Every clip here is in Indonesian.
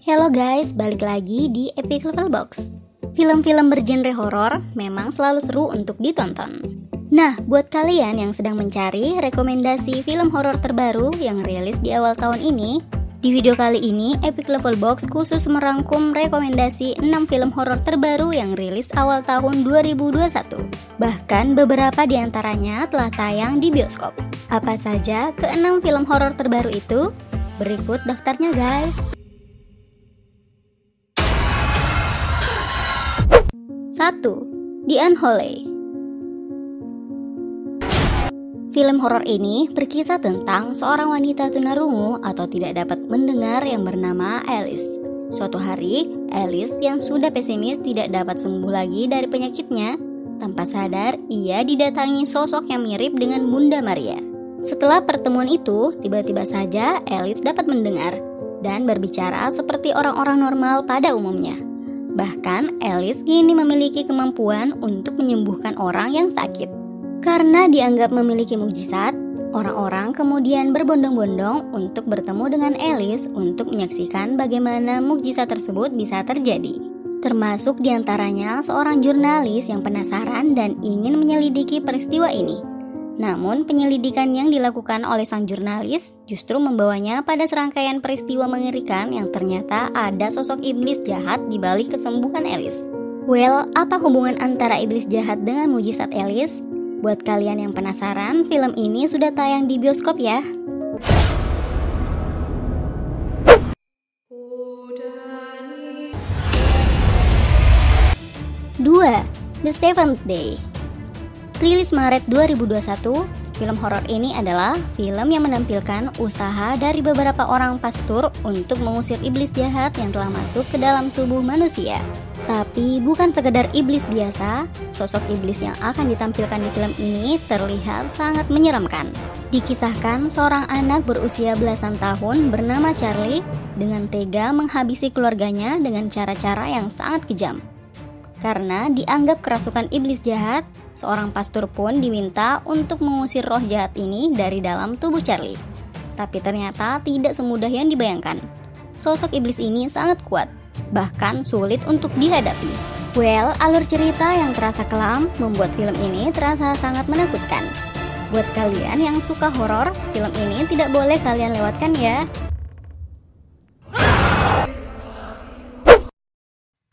Hello guys, balik lagi di Epic Level Box. Film-film bergenre horor memang selalu seru untuk ditonton. Nah, buat kalian yang sedang mencari rekomendasi film horor terbaru yang rilis di awal tahun ini, di video kali ini Epic Level Box khusus merangkum rekomendasi 6 film horor terbaru yang rilis awal tahun 2021. Bahkan beberapa di antaranya telah tayang di bioskop. Apa saja ke-6 film horor terbaru itu? Berikut daftarnya guys. 1. The Unholy. Film horor ini berkisah tentang seorang wanita tunarungu atau tidak dapat mendengar yang bernama Alice. Suatu hari, Alice yang sudah pesimis tidak dapat sembuh lagi dari penyakitnya. Tanpa sadar, ia didatangi sosok yang mirip dengan Bunda Maria. Setelah pertemuan itu, tiba-tiba saja Alice dapat mendengar dan berbicara seperti orang-orang normal pada umumnya. Bahkan, Alice kini memiliki kemampuan untuk menyembuhkan orang yang sakit. Karena dianggap memiliki mukjizat, orang-orang kemudian berbondong-bondong untuk bertemu dengan Alice untuk menyaksikan bagaimana mukjizat tersebut bisa terjadi. Termasuk diantaranya seorang jurnalis yang penasaran dan ingin menyelidiki peristiwa ini. Namun penyelidikan yang dilakukan oleh sang jurnalis justru membawanya pada serangkaian peristiwa mengerikan yang ternyata ada sosok iblis jahat di balik kesembuhan Alice. Well, apa hubungan antara iblis jahat dengan mukjizat Alice? Buat kalian yang penasaran, film ini sudah tayang di bioskop ya. 2. The Seventh Day. Rilis Maret 2021, film horor ini adalah film yang menampilkan usaha dari beberapa orang pastor untuk mengusir iblis jahat yang telah masuk ke dalam tubuh manusia. Tapi bukan sekedar iblis biasa, sosok iblis yang akan ditampilkan di film ini terlihat sangat menyeramkan. Dikisahkan seorang anak berusia belasan tahun bernama Charlie dengan tega menghabisi keluarganya dengan cara-cara yang sangat kejam. Karena dianggap kerasukan iblis jahat, seorang pastor pun diminta untuk mengusir roh jahat ini dari dalam tubuh Charlie. Tapi ternyata tidak semudah yang dibayangkan. Sosok iblis ini sangat kuat, bahkan sulit untuk dihadapi. Well, alur cerita yang terasa kelam membuat film ini terasa sangat menakutkan. Buat kalian yang suka horor, film ini tidak boleh kalian lewatkan ya.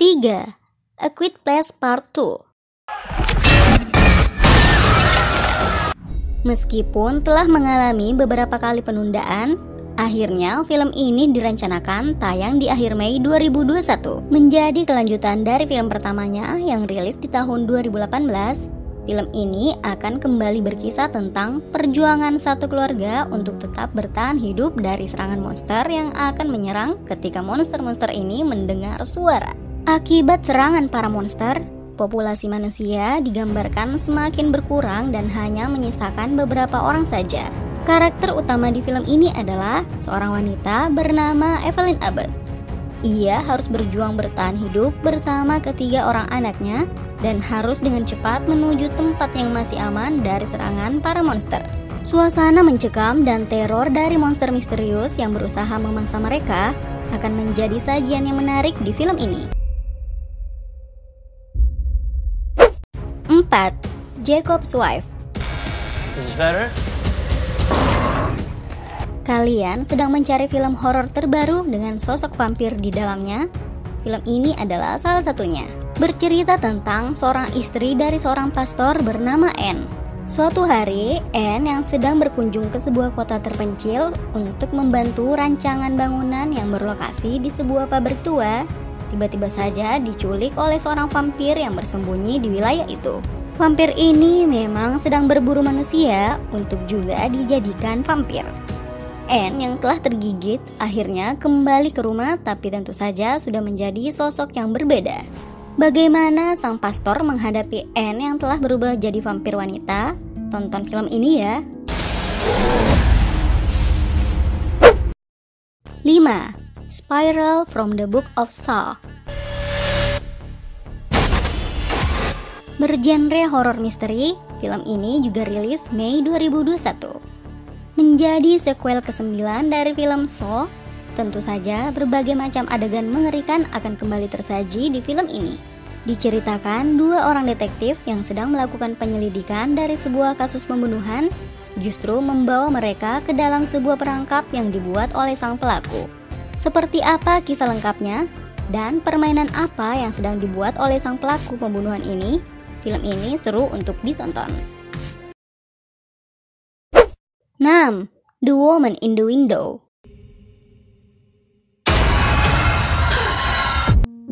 3. A Quiet Place Part 2. Meskipun telah mengalami beberapa kali penundaan, akhirnya film ini direncanakan tayang di akhir Mei 2021. Menjadi kelanjutan dari film pertamanya yang rilis di tahun 2018, film ini akan kembali berkisah tentang perjuangan satu keluarga untuk tetap bertahan hidup dari serangan monster yang akan menyerang ketika monster-monster ini mendengar suara. Akibat serangan para monster, populasi manusia digambarkan semakin berkurang dan hanya menyisakan beberapa orang saja. Karakter utama di film ini adalah seorang wanita bernama Evelyn Abbott. Ia harus berjuang bertahan hidup bersama ketiga orang anaknya dan harus dengan cepat menuju tempat yang masih aman dari serangan para monster. Suasana mencekam dan teror dari monster misterius yang berusaha memangsa mereka akan menjadi sajian yang menarik di film ini. 4. Jacob's Wife. Is this better? Kalian sedang mencari film horor terbaru dengan sosok vampir di dalamnya? Film ini adalah salah satunya. Bercerita tentang seorang istri dari seorang pastor bernama Anne. Suatu hari, Anne yang sedang berkunjung ke sebuah kota terpencil untuk membantu rancangan bangunan yang berlokasi di sebuah pabrik tua, tiba-tiba saja diculik oleh seorang vampir yang bersembunyi di wilayah itu. Vampir ini memang sedang berburu manusia untuk juga dijadikan vampir. Anne yang telah tergigit akhirnya kembali ke rumah, tapi tentu saja sudah menjadi sosok yang berbeda. Bagaimana sang pastor menghadapi Anne yang telah berubah jadi vampir wanita? Tonton film ini ya. 5. Spiral from the Book of Saw. Bergenre horor misteri, film ini juga rilis Mei 2021. Menjadi sequel ke-9 dari film Saw, Tentu saja berbagai macam adegan mengerikan akan kembali tersaji di film ini. Diceritakan dua orang detektif yang sedang melakukan penyelidikan dari sebuah kasus pembunuhan justru membawa mereka ke dalam sebuah perangkap yang dibuat oleh sang pelaku. Seperti apa kisah lengkapnya dan permainan apa yang sedang dibuat oleh sang pelaku pembunuhan ini? Film ini seru untuk ditonton. 6. The Woman in the Window.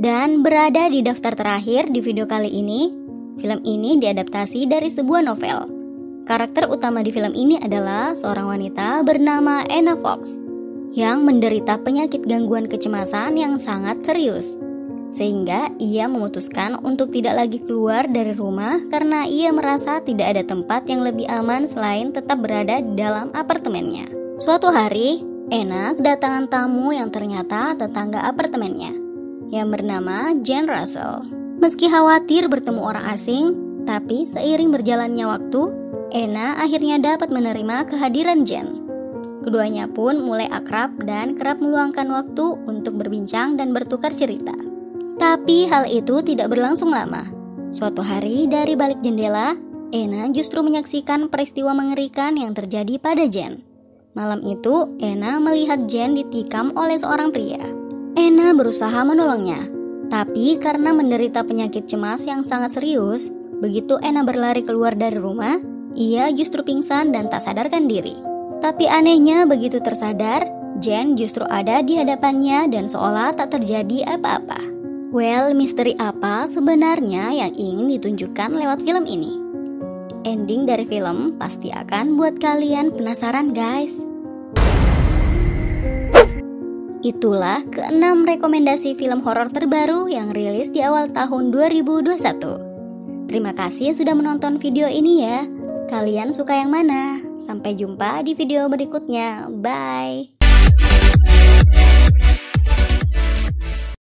Dan berada di daftar terakhir di video kali ini, film ini diadaptasi dari sebuah novel. Karakter utama di film ini adalah seorang wanita bernama Anna Fox yang menderita penyakit gangguan kecemasan yang sangat serius. Sehingga ia memutuskan untuk tidak lagi keluar dari rumah karena ia merasa tidak ada tempat yang lebih aman selain tetap berada di dalam apartemennya. Suatu hari, Anna kedatangan tamu yang ternyata tetangga apartemennya, yang bernama Jane Russell. Meski khawatir bertemu orang asing, tapi seiring berjalannya waktu, Anna akhirnya dapat menerima kehadiran Jane. Keduanya pun mulai akrab dan kerap meluangkan waktu untuk berbincang dan bertukar cerita. Tapi hal itu tidak berlangsung lama. Suatu hari dari balik jendela, Anna justru menyaksikan peristiwa mengerikan yang terjadi pada Jane. Malam itu, Anna melihat Jane ditikam oleh seorang pria. Anna berusaha menolongnya, tapi karena menderita penyakit cemas yang sangat serius, begitu Anna berlari keluar dari rumah, ia justru pingsan dan tak sadarkan diri. Tapi anehnya begitu tersadar, Jane justru ada di hadapannya dan seolah tak terjadi apa-apa. Well, misteri apa sebenarnya yang ingin ditunjukkan lewat film ini? Ending dari film pasti akan buat kalian penasaran, guys. Itulah ke-6 rekomendasi film horor terbaru yang rilis di awal tahun 2021. Terima kasih sudah menonton video ini ya. Kalian suka yang mana? Sampai jumpa di video berikutnya. Bye.